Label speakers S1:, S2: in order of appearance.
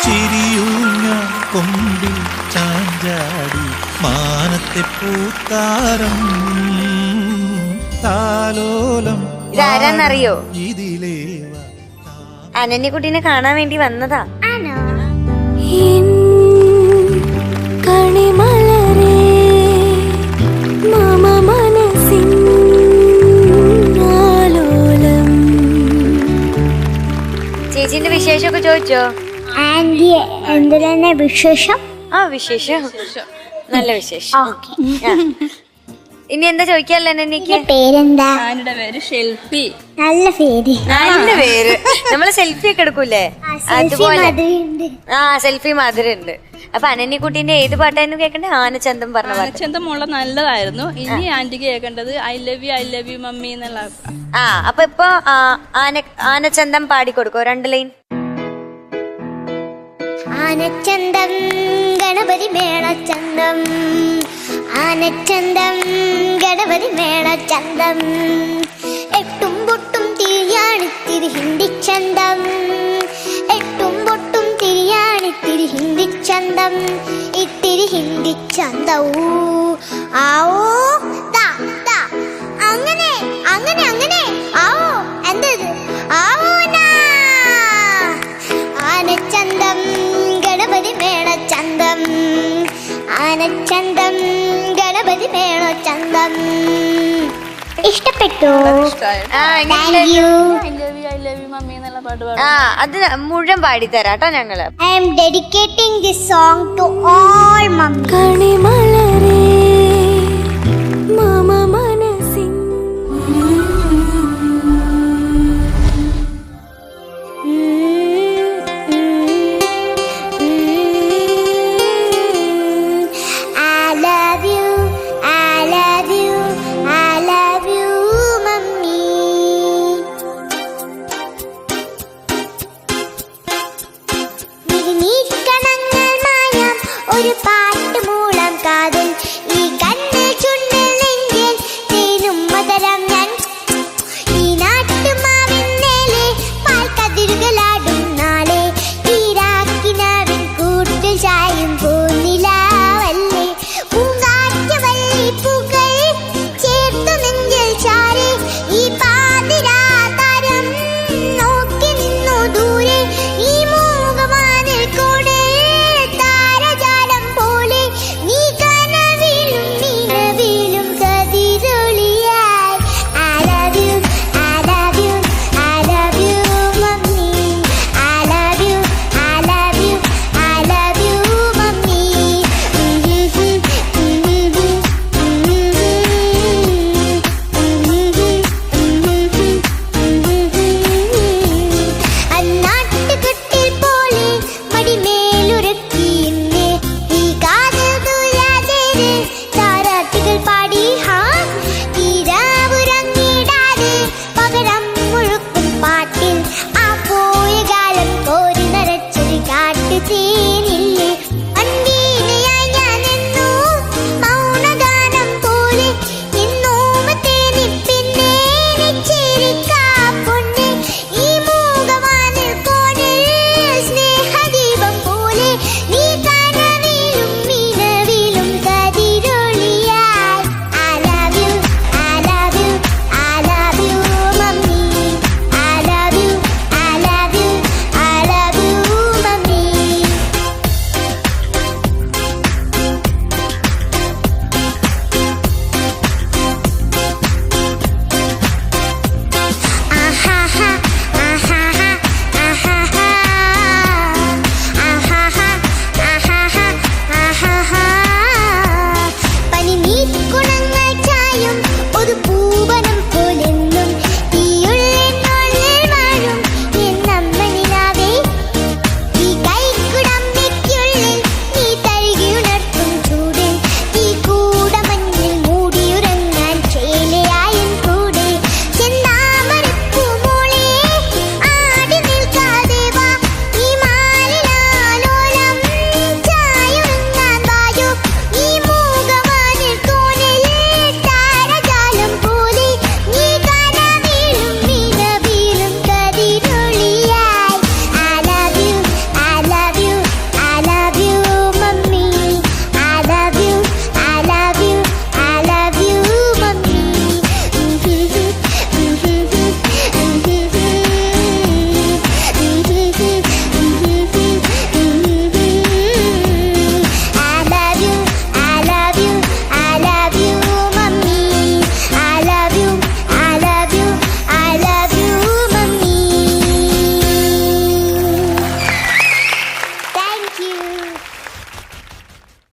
S1: ചിരിയൂഞ്ഞ കൊമ്പിൽ ചാഞ്ചാടി മാനത്തെ പൂത്താരം താലോലം
S2: ഇതാരാന്നറിയോ?
S1: ഇതിലേവ
S2: അനന്യക്കുട്ടീനെ കാണാൻ വേണ്ടി വന്നതാ. ചേച്ചിന്റെ വിശേഷമൊക്കെ ചോദിച്ചോ?
S3: ആന്റി എന്തിനാ വിശേഷം?
S2: ആ വിശേഷം നല്ല വിശേഷം. ഇനി എന്താ ചോദിക്കാല്ലോ അനന്യക്ക്?
S3: പേരെന്താ?
S4: പേര് ഷെൽഫി.
S3: നല്ല പേര്.
S2: നല്ല പേര്. നമ്മള് സെൽഫി ഒക്കെ എടുക്കൂലേ അതുപോലെ. ആ സെൽഫി മാതിരിണ്ട്. അപ്പൊ അനന്യക്കുട്ടീന്റെ ഏത് പാട്ടായിരുന്നു കേക്കണ്ടേ? ആനച്ചന്തം പറഞ്ഞ പാട്ട്.
S4: ആനച്ചന്തം മുള്ള നല്ലതായിരുന്നു. ഇനി ആന്റിക്ക് കേൾക്കേണ്ടത് ഐ ലവ് യു മമ്മി എന്നുള്ള.
S2: ആ അപ്പൊ ഇപ്പൊ ആനച്ചന്തം പാടിക്കൊടുക്കോ 2 ലൈൻ.
S3: ആനച്ചന്തം ഗണപതി മേളച്ചന്തം, ആനച്ചന്തം ഗണപതി മേളച്ചന്തം, എട്ടും പൊട്ടും തിരിയാണിത്തിരി ഹിന്ദിച്ചന്തം, എട്ടും പൊട്ടും തിരിയാണിത്തിരി ഹിന്ദിച്ചന്തം, ഇത്തിരി ഹിന്ദിച്ചന്തവൂ ആവോ ദാ ദാ അങ്ങനെ അങ്ങനെ അങ്ങനെ ആവോ എന്തത് ആവോ നാ ആനച്ചന്തം ഗണപതി മേളച്ചന്തം, ആനച്ചന്തം ഗണപതി മേളച്ചന്തം. ഇഷ്ടപ്പെട്ടോ?
S4: ഐ ലവ് യു മമ്മി എന്നുള്ള പാട്ട്
S2: ആ അത് മുഴുവൻ പാടിത്തരാട്ടോ ഞങ്ങള്.
S3: I am dedicating this song to all mummy. ഒരു